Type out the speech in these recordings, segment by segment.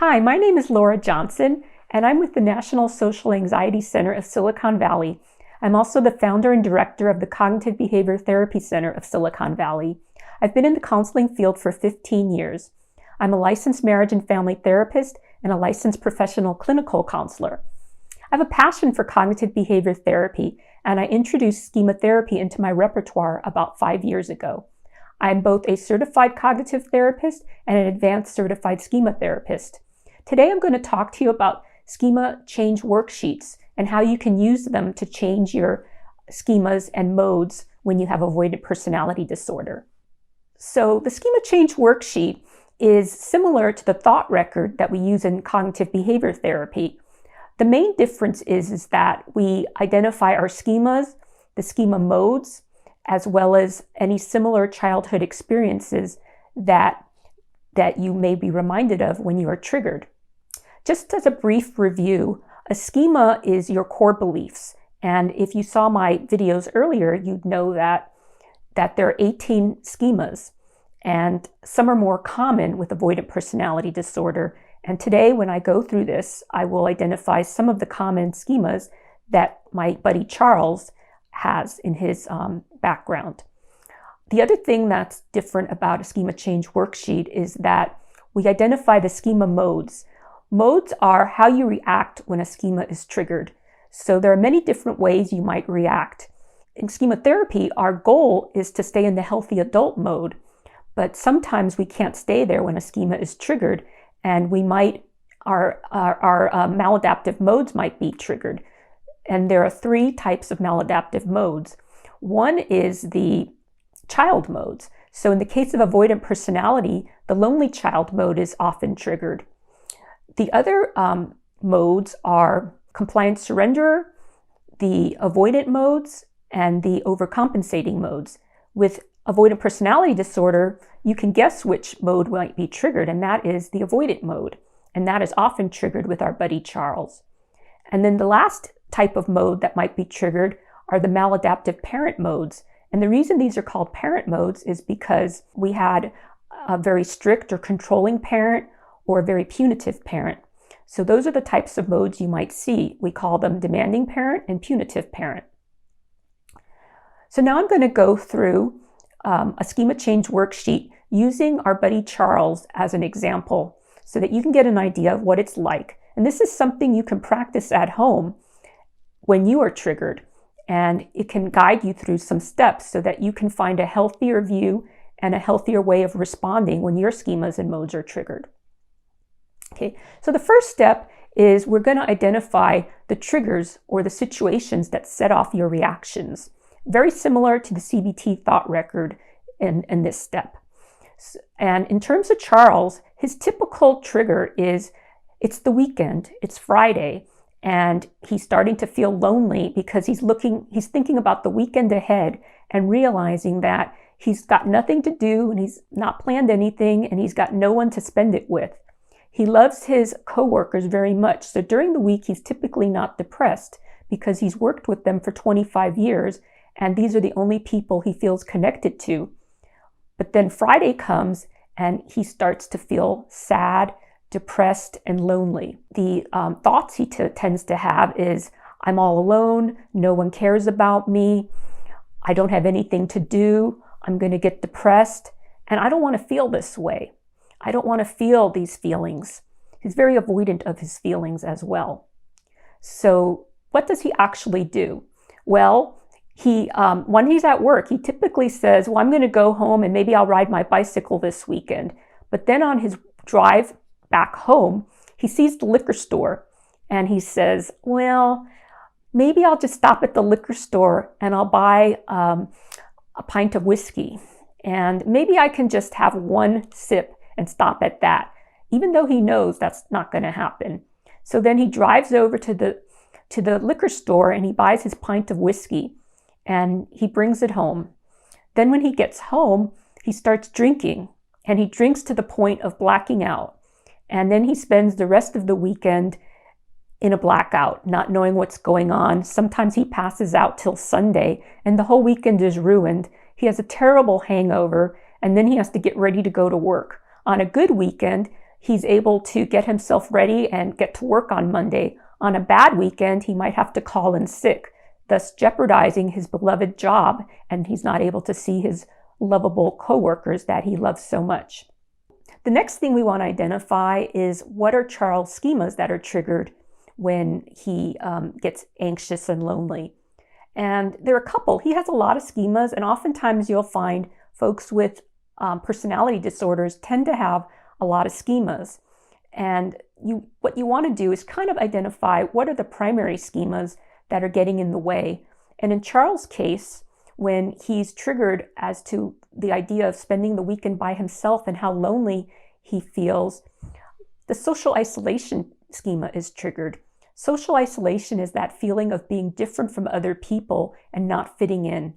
Hi, my name is Laura Johnson, and I'm with the National Social Anxiety Center of Silicon Valley. I'm also the founder and director of the Cognitive Behavior Therapy Center of Silicon Valley. I've been in the counseling field for 15 years. I'm a licensed marriage and family therapist and a licensed professional clinical counselor. I have a passion for cognitive behavior therapy, and I introduced schema therapy into my repertoire about 5 years ago. I'm both a certified cognitive therapist and an advanced certified schema therapist. Today I'm going to talk to you about schema change worksheets and how you can use them to change your schemas and modes when you have avoidant personality disorder. So the schema change worksheet is similar to the thought record that we use in cognitive behavior therapy. The main difference is that we identify our schemas, the schema modes, as well as any similar childhood experiences that you may be reminded of when you are triggered. Just as a brief review, a schema is your core beliefs. And if you saw my videos earlier, you'd know that there are 18 schemas, and some are more common with avoidant personality disorder. And today, when I go through this, I will identify some of the common schemas that my buddy Charles has in his background. The other thing that's different about a schema change worksheet is that we identify the schema modes. Modes are how you react when a schema is triggered. So there are many different ways you might react. In schema therapy, our goal is to stay in the healthy adult mode, but sometimes we can't stay there when a schema is triggered, and our maladaptive modes might be triggered. And there are 3 types of maladaptive modes. One is the child modes. So in the case of avoidant personality, the lonely child mode is often triggered. The other modes are compliant surrenderer, the avoidant modes, and the overcompensating modes. With avoidant personality disorder, you can guess which mode might be triggered, and that is the avoidant mode. And that is often triggered with our buddy Charles. And then the last type of mode that might be triggered are the maladaptive parent modes. And the reason these are called parent modes is because we had a very strict or controlling parent or a very punitive parent. So those are the types of modes you might see. We call them demanding parent and punitive parent. So now I'm going to go through a schema change worksheet using our buddy Charles as an example so that you can get an idea of what it's like. And this is something you can practice at home when you are triggered, and it can guide you through some steps so that you can find a healthier view and a healthier way of responding when your schemas and modes are triggered. Okay, so the first step is we're going to identify the triggers or the situations that set off your reactions. Very similar to the CBT thought record in this step. And in terms of Charles, his typical trigger is it's the weekend, it's Friday, and he's starting to feel lonely because he's thinking about the weekend ahead and realizing that he's got nothing to do and he's not planned anything and he's got no one to spend it with. He loves his coworkers very much, so during the week he's typically not depressed because he's worked with them for 25 years and these are the only people he feels connected to. But then Friday comes and he starts to feel sad, depressed, and lonely. The thoughts he tends to have is, I'm all alone, no one cares about me, I don't have anything to do, I'm going to get depressed, and I don't want to feel this way. I don't want to feel these feelings. He's very avoidant of his feelings as well. So what does he actually do? Well, when he's at work, he typically says, well, I'm going to go home and maybe I'll ride my bicycle this weekend. But then on his drive back home, he sees the liquor store and he says, well, maybe I'll just stop at the liquor store and I'll buy a pint of whiskey. And maybe I can just have one sip and stop at that, even though he knows that's not going to happen. So then he drives over to the liquor store and he buys his pint of whiskey and he brings it home. Then when he gets home, he starts drinking and he drinks to the point of blacking out. And then he spends the rest of the weekend in a blackout, not knowing what's going on. Sometimes he passes out till Sunday and the whole weekend is ruined. He has a terrible hangover and then he has to get ready to go to work. On a good weekend, he's able to get himself ready and get to work on Monday. On a bad weekend, he might have to call in sick, thus jeopardizing his beloved job, and he's not able to see his lovable coworkers that he loves so much. The next thing we want to identify is what are Charles' schemas that are triggered when he gets anxious and lonely. And there are a couple. He has a lot of schemas, and oftentimes you'll find folks with personality disorders tend to have a lot of schemas. And what you want to do is kind of identify what are the primary schemas that are getting in the way. And in Charles' case, when he's triggered as to the idea of spending the weekend by himself and how lonely he feels, the social isolation schema is triggered. Social isolation is that feeling of being different from other people and not fitting in.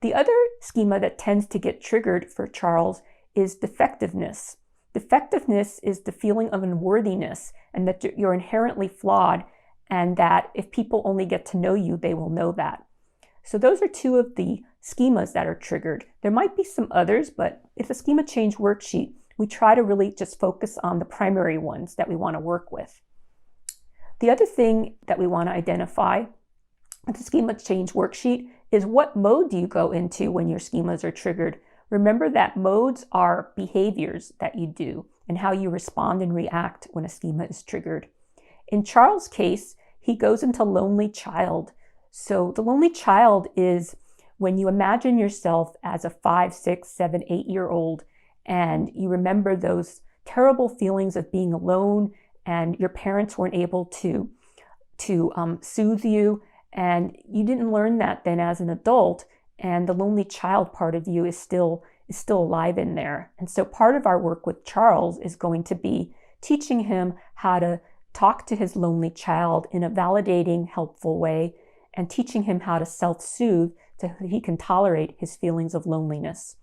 The other schema that tends to get triggered for Charles is defectiveness. Defectiveness is the feeling of unworthiness and that you're inherently flawed, and that if people only get to know you, they will know that. So those are two of the schemas that are triggered. There might be some others, but it's a schema change worksheet. We try to really just focus on the primary ones that we want to work with. The other thing that we want to identify with the schema change worksheet is what mode do you go into when your schemas are triggered. Remember that modes are behaviors that you do and how you respond and react when a schema is triggered. In Charles' case, he goes into lonely child. So the lonely child is when you imagine yourself as a 5, 6, 7, 8-year-old, and you remember those terrible feelings of being alone and your parents weren't able to soothe you, and you didn't learn that then as an adult, and the lonely child part of you is still alive in there. And so part of our work with Charles is going to be teaching him how to talk to his lonely child in a validating, helpful way, and teaching him how to self-soothe so he can tolerate his feelings of loneliness.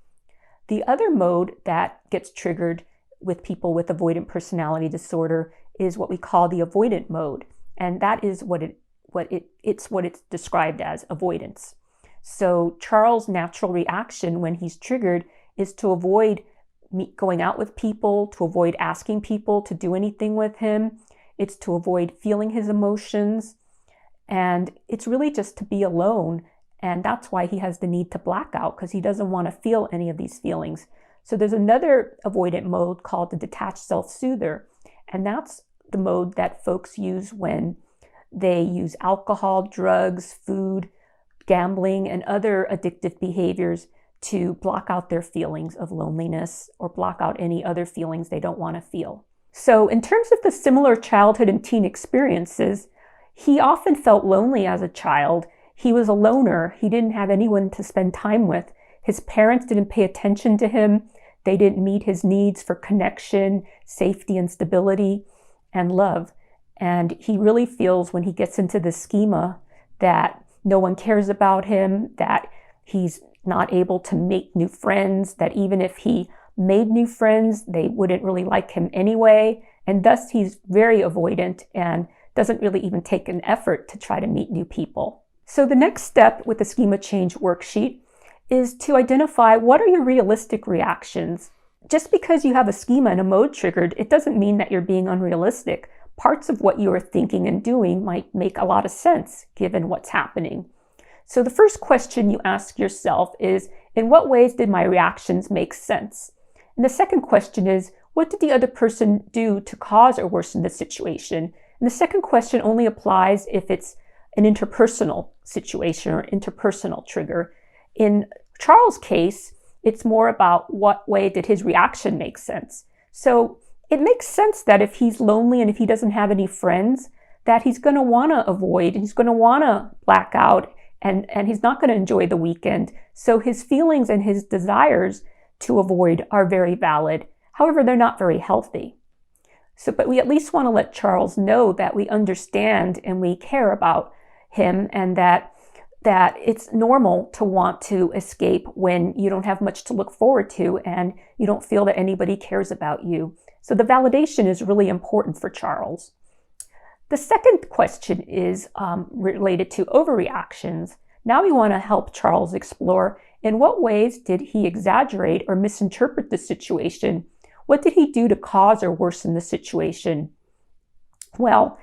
The other mode that gets triggered with people with avoidant personality disorder is what we call the avoidant mode. And that is what it's described as, avoidance. So Charles' natural reaction when he's triggered is to avoid going out with people, to avoid asking people to do anything with him. It's to avoid feeling his emotions. And it's really just to be alone. And that's why he has the need to black out, because he doesn't want to feel any of these feelings. So there's another avoidant mode called the detached self-soother. And that's the mode that folks use when they use alcohol, drugs, food, gambling, and other addictive behaviors to block out their feelings of loneliness or block out any other feelings they don't want to feel. So in terms of the similar childhood and teen experiences, he often felt lonely as a child. He was a loner. He didn't have anyone to spend time with. His parents didn't pay attention to him. They didn't meet his needs for connection, safety, and stability, and love. And he really feels when he gets into this schema that no one cares about him, that he's not able to make new friends, that even if he made new friends, they wouldn't really like him anyway. And thus he's very avoidant and doesn't really even take an effort to try to meet new people. So the next step with the schema change worksheet is to identify what are your realistic reactions. Just because you have a schema and a mode triggered, it doesn't mean that you're being unrealistic. Parts of what you are thinking and doing might make a lot of sense given what's happening. So the first question you ask yourself is, in what ways did my reactions make sense? And the second question is, what did the other person do to cause or worsen the situation? And the second question only applies if it's an interpersonal situation or interpersonal trigger. In Charles' case, it's more about what way did his reaction make sense. So it makes sense that if he's lonely and if he doesn't have any friends, that he's going to want to avoid, he's going to want to black out, and he's not going to enjoy the weekend. So his feelings and his desires to avoid are very valid. However, they're not very healthy. But we at least want to let Charles know that we understand and we care about him, and that it's normal to want to escape when you don't have much to look forward to and you don't feel that anybody cares about you. So the validation is really important for Charles. The second question is related to overreactions. Now we want to help Charles explore in what ways did he exaggerate or misinterpret the situation What did he do to cause or worsen the situation? Well,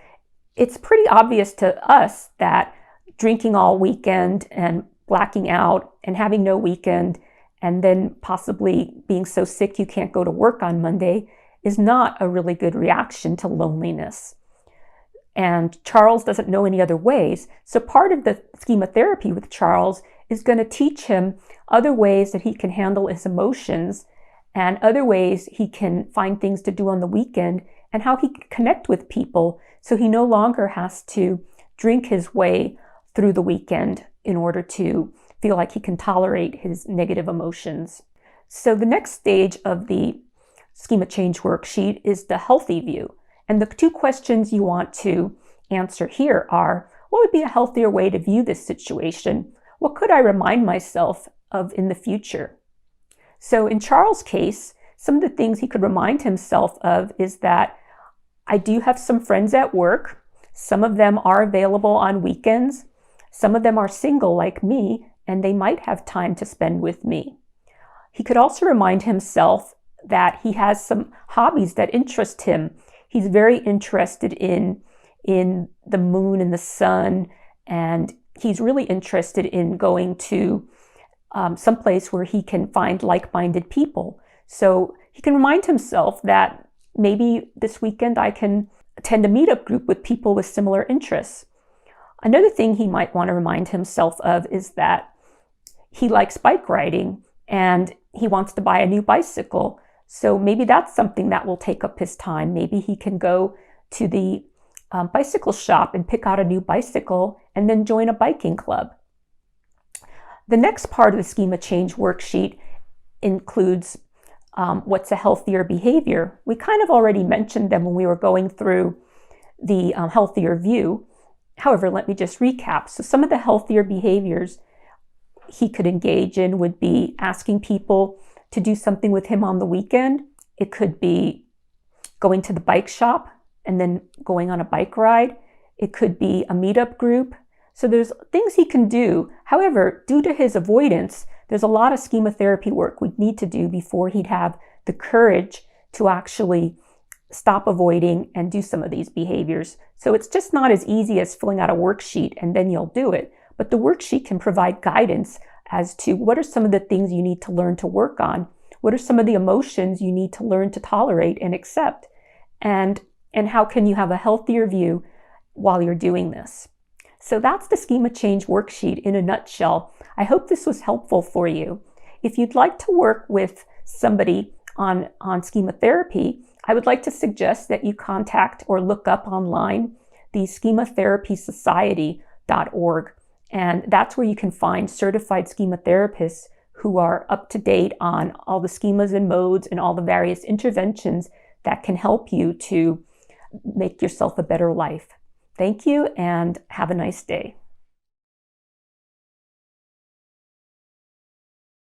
it's pretty obvious to us that drinking all weekend and blacking out and having no weekend and then possibly being so sick you can't go to work on Monday is not a really good reaction to loneliness. And Charles doesn't know any other ways. So part of the schema therapy with Charles is going to teach him other ways that he can handle his emotions and other ways he can find things to do on the weekend and how he can connect with people so he no longer has to drink his way through the weekend in order to feel like he can tolerate his negative emotions. So the next stage of the schema change worksheet is the healthy view. And the two questions you want to answer here are, what would be a healthier way to view this situation? What could I remind myself of in the future? So in Charles' case, some of the things he could remind himself of is that I do have some friends at work. Some of them are available on weekends. Some of them are single like me, and they might have time to spend with me. He could also remind himself that he has some hobbies that interest him. He's very interested in the moon and the sun, and he's really interested in going to someplace where he can find like-minded people. So he can remind himself that maybe this weekend I can attend a meetup group with people with similar interests. Another thing he might want to remind himself of is that he likes bike riding and he wants to buy a new bicycle. So maybe that's something that will take up his time. Maybe he can go to the bicycle shop and pick out a new bicycle and then join a biking club. The next part of the schema change worksheet includes what's a healthier behavior. We kind of already mentioned them when we were going through the healthier view. However, let me just recap. So some of the healthier behaviors he could engage in would be asking people to do something with him on the weekend. It could be going to the bike shop and then going on a bike ride. It could be a meetup group. So there's things he can do. However, due to his avoidance, there's a lot of schema therapy work we'd need to do before he'd have the courage to actually stop avoiding and do some of these behaviors. So it's just not as easy as filling out a worksheet and then you'll do it. But the worksheet can provide guidance as to what are some of the things you need to learn to work on. What are some of the emotions you need to learn to tolerate and accept? And how can you have a healthier view while you're doing this? So that's the schema change worksheet in a nutshell. I hope this was helpful for you. If you'd like to work with somebody on schema therapy, I would like to suggest that you contact or look up online the schematherapysociety.org. And that's where you can find certified schema therapists who are up to date on all the schemas and modes and all the various interventions that can help you to make yourself a better life. Thank you and have a nice day.